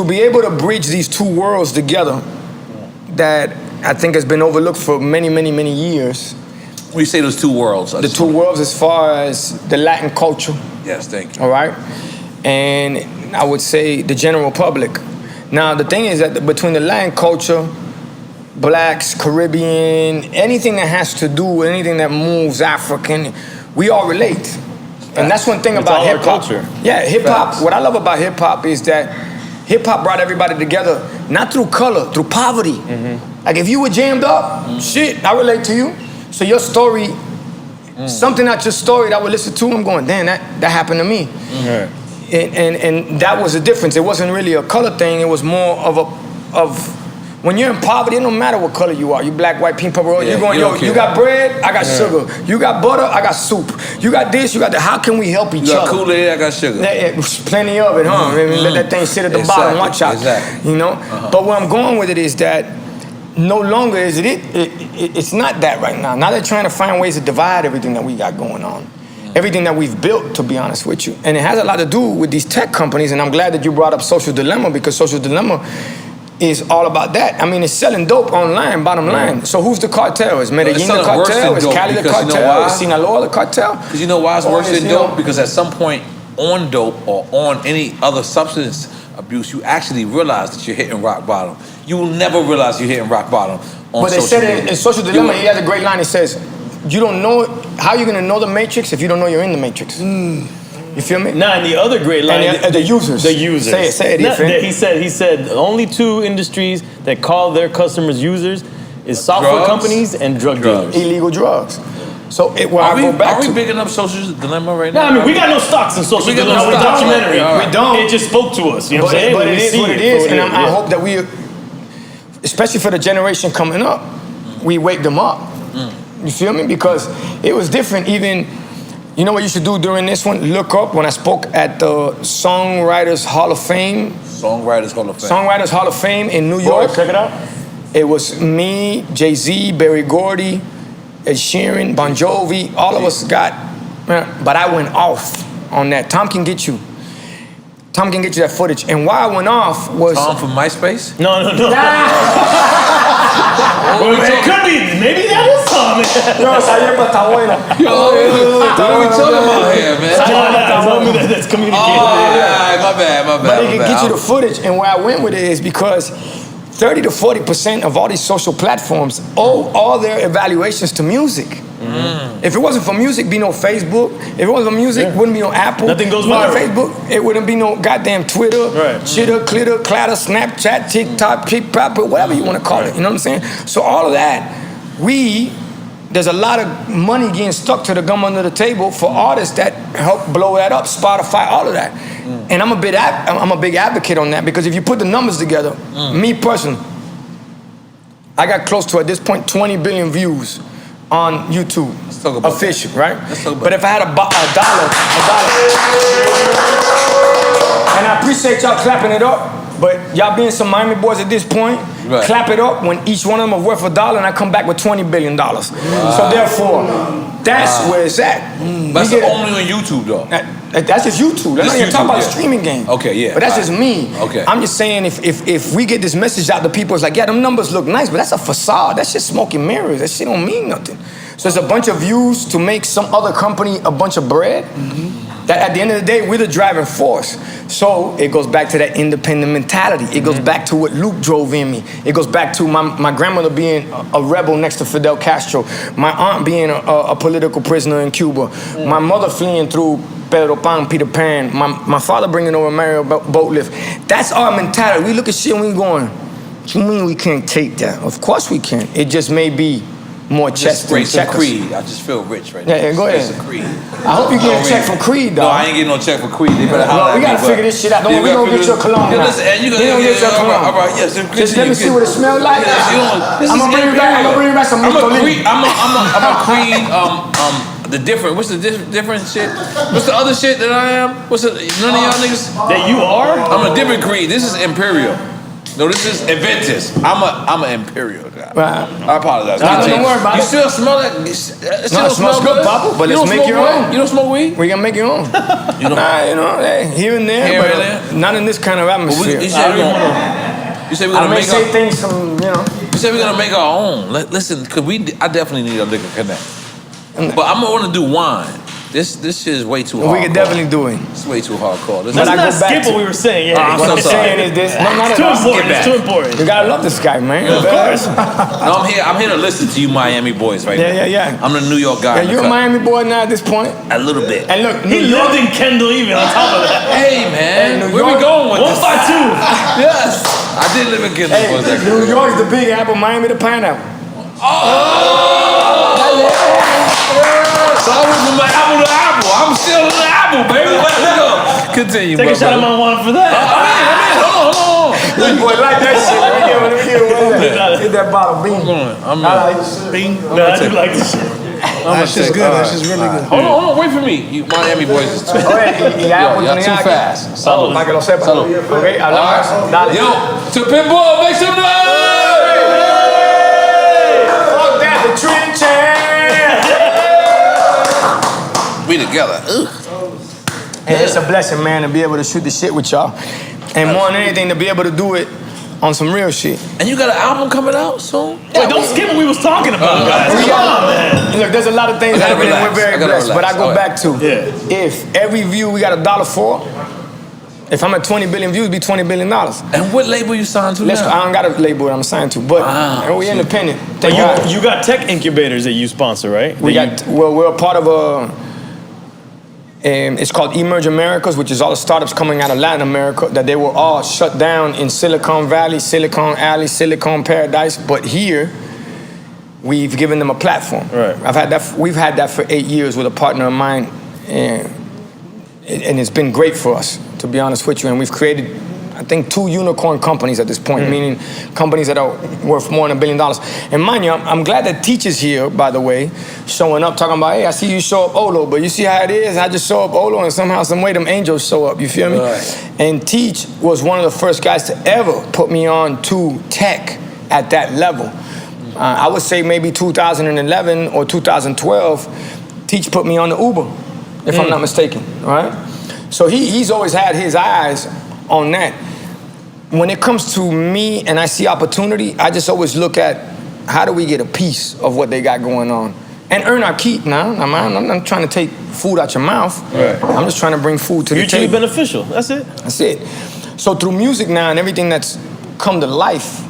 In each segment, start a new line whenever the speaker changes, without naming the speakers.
to be able to bridge these two worlds together that I think has been overlooked for many, many, many years.
When you say those two worlds?
The two worlds as far as the Latin culture.
Yes, thank you.
All right? And I would say the general public. Now, the thing is that between the Latin culture, blacks, Caribbean, anything that has to do, anything that moves African, we all relate. And that's one thing about hip hop. Yeah, hip hop. What I love about hip hop is that hip hop brought everybody together, not through color, through poverty. Like if you were jammed up, shit, I relate to you. So your story, something out your story that I would listen to, I'm going, damn, that happened to me. And that was the difference. It wasn't really a color thing. It was more of when you're in poverty, it don't matter what color you are. You black, white, pink, purple. You're going, yo, you got bread, I got sugar. You got butter, I got soup. You got this, you got that. How can we help each other?
You got Kool-Aid, I got sugar.
Plenty of it, huh? Let that thing sit at the bottom, watch out. You know? But where I'm going with it is that no longer is it's not that right now. Now they're trying to find ways to divide everything that we got going on. Everything that we've built, to be honest with you. And it has a lot to do with these tech companies, and I'm glad that you brought up Social Dilemma, because Social Dilemma is all about that. I mean, it's selling dope online, bottom line. So who's the cartel? Is Medellin the cartel? Is Cali the cartel? Is Sinaloa the cartel?
Because you know why it's worse than dope? Because at some point on dope or on any other substance abuse, you actually realize that you're hitting rock bottom. You will never realize you're hitting rock bottom on
But they
social
said in Social Dilemma, he has a great line. It says, you don't know, how are you gonna know the Matrix if you don't know you're in the Matrix? You feel me?
Nah, and the other great line,
the users.
The users.
Say it.
He said only two industries that call their customers users is software companies and drug dealers.
Illegal drugs. So
Are we bigging up Social Dilemma right now?
No, I mean, we got no stocks in Social Dilemma. We're documentary.
We don't.
It just spoke to us. You know what I'm saying?
But it is what it is. And I hope that we, especially for the generation coming up, we wake them up. You feel me? Because it was different even. You know what you should do during this one? Look up when I spoke at the Songwriters Hall of Fame.
Songwriters Hall of Fame.
Songwriters Hall of Fame in New York.
Check it out.
It was me, Jay-Z, Berry Gordy, Ed Sheeran, Bon Jovi. All of us got, but I went off on that. Tom can get you that footage. And why I went off was...
Tom from MySpace?
No. It could be. Maybe that is Tom.
No, está buena.
What are we talking about here, man?
That's communicating.
Oh, my bad.
But it can get you the footage. And where I went with it is because 30 to 40% of all these social platforms owe all their evaluations to music. If it wasn't for music, be no Facebook. If it wasn't for music, wouldn't be no Apple.
Nothing goes viral.
Facebook, it wouldn't be no goddamn Twitter, Chitter, Clitter, Clatter, Snapchat, TikTok, Pop, whatever you want to call it. You know what I'm saying? So all of that, there's a lot of money getting stuck to the gum under the table for artists that help blow that up, Spotify, all of that. And I'm a big advocate on that, because if you put the numbers together, me personally, I got close to, at this point, 20 billion views on YouTube.
Let's talk about
official, right?
Let's talk about
but if I had a dollar, and I appreciate y'all clapping it up, but y'all being some Miami boys at this point, clap it up when each one of them are worth $1 and I come back with $20 billion. Wow. So therefore, that's where it's at.
That's only on YouTube though.
That's just YouTube. That's not even talking about the streaming game.
Okay, yeah.
But that's just me.
Okay.
I'm just saying if we get this message out to people, it's like, yeah, them numbers look nice, but that's a facade. That's just smoke and mirrors. That shit don't mean nothing. So it's a bunch of views to make some other company a bunch of bread. That at the end of the day, we're the driving force. So it goes back to that independent mentality. It goes back to what Luke drove in me. It goes back to my grandmother being a rebel next to Fidel Castro. My aunt being a political prisoner in Cuba. My mother fleeing through Pedro Pan, Peter Pan. My father bringing over Mario Boatlift. That's our mentality. We look at shit and we going, what you mean we can't take that? Of course we can. It just may be more chest than checkers.
Creed. I just feel rich right now.
Yeah, go ahead.
Creed.
I hope you get a check from Creed, dog.
No, I ain't getting no check from Creed. They better holler at me.
We gotta figure this shit out. Don't we gonna get your cologne now?
Listen, and you gonna get your cologne. All right, yes.
Just let me see what it smells like. I'm gonna bring you back some Creed.
I'm a Creed. The different. What's the different shit? What's the other shit that I am? What's the none of y'all niggas?
That you are?
I'm a different Creed. This is Imperial. No, this is Aventus. I'm an Imperial guy. I apologize.
Don't worry about
you
it.
still smell that? It
smells good, Papa, but let's make your own.
You don't smoke weed?
We can make your own. Hey, here and there,
Here
but
and there?
not in this kind of atmosphere.
You said we're gonna make
say things from,
You said we're gonna make our own. Listen, cause I definitely need a liquor connect. But I'm gonna want to do wine. This shit is way too hardcore.
We could definitely do it.
It's way too hardcore.
Let's not skip what we were saying. Yeah,
I'm
What I'm saying is this.
It's too important. It's too important.
You gotta love this guy, man.
Of course.
No, I'm here to listen to you Miami boys right now.
Yeah.
I'm the New York guy.
Yeah, you're a Miami boy now at this point.
A little bit.
And look,
He lived in Kendall even on top of that.
Hey, man. Where we going with this?
152.
Yes. I did live in Kendall for a second.
New York's the big apple, Miami the pineapple.
So I went from my apple to apple. I'm still in the apple, baby. Let's go. Continue,
Take a shot of my wine for that.
Hold on.
Boy, like that shit. Let me get one. Get that bottle bean.
I'm
Bean.
No, I do like this shit.
That's just good. That's just really good.
Hold on. Wait for me. You Miami boys is too y'all too fast.
Salud. Para que lo sepa.
Salud.
Okay, hablamos. Dale.
Yo, to Pitbull, make some noise!
Fuck that, the trench.
We together.
And it's a blessing, man, to be able to shoot the shit with y'all. And more than anything, to be able to do it on some real shit.
And you got an album coming out soon?
Wait, don't skip what we was talking about, guys. Come on, man.
Look, there's a lot of things happening and we're very blessed. But I go back to, if every view we got $1 for, if I'm at 20 billion views, it'd be $20 billion.
And what label you signed to now?
I don't got a label that I'm signed to, but we're independent. Thank God.
You got tech incubators that you sponsor, right?
We're a part of it's called Emerge Americas, which is all the startups coming out of Latin America, that they were all shut down in Silicon Valley, Silicon Alley, Silicon Paradise. But here, we've given them a platform.
Right.
We've had that for 8 years with a partner of mine, and it's been great for us, to be honest with you. And we've created, I think, 2 unicorn companies at this point, meaning companies that are worth more than $1 billion. And mind you, I'm glad that Teach is here, by the way, showing up, talking about, hey, I see you show up Olo, but you see how it is? I just show up Olo, and somehow, some way, them angels show up, you feel me?
Right.
And Teach was one of the first guys to ever put me on to tech at that level. I would say maybe 2011 or 2012, Teach put me on the Uber, if I'm not mistaken, all right? So he's always had his eyes on that. When it comes to me and I see opportunity, I just always look at how do we get a piece of what they got going on and earn our keep now. I'm not trying to take food out your mouth.
Right.
I'm just trying to bring food to the
Mutually
table.
beneficial. That's it.
That's it. So through music now and everything that's come to life,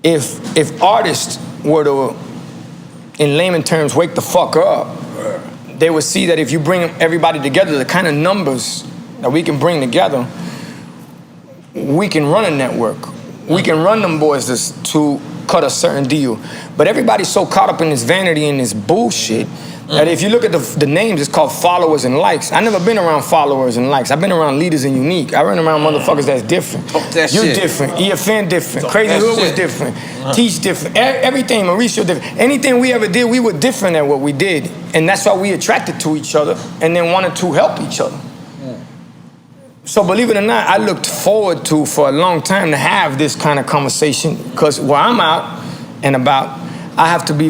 if artists were to, in layman terms, wake the fuck up, they would see that if you bring everybody together, the kind of numbers that we can bring together, we can run a network. We can run them boys to cut a certain deal. But everybody's so caught up in this vanity and this bullshit that if you look at the names, it's called followers and likes. I never been around followers and likes. I've been around leaders and unique. I run around motherfuckers that's different. You're different. EFN different. Crazy Hood was different. Teach different. Everything, Mauricio different. Anything we ever did, we were different at what we did. And that's why we attracted to each other and then wanted to help each other. So believe it or not, I looked forward to, for a long time, to have this kind of conversation, because where I'm out and about, I have to be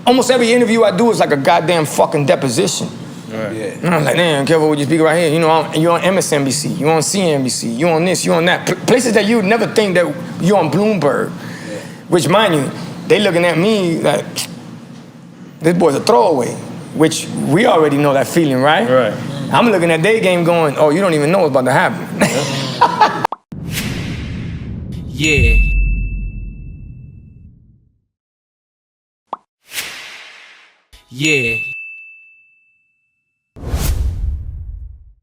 almost every interview I do is like a goddamn fucking deposition.
Right. Yeah.
And I'm like, damn, careful what you speak right here. You know, you're on MSNBC, you're on CNBC, you're on this, you're on that. Places that you would never think that you're on Bloomberg. Which, mind you, they looking at me like, this boy's a throwaway. Which we already know that feeling, right?
Right.
I'm looking at their game going, oh, you don't even know what's about to happen.
Yeah. Yeah.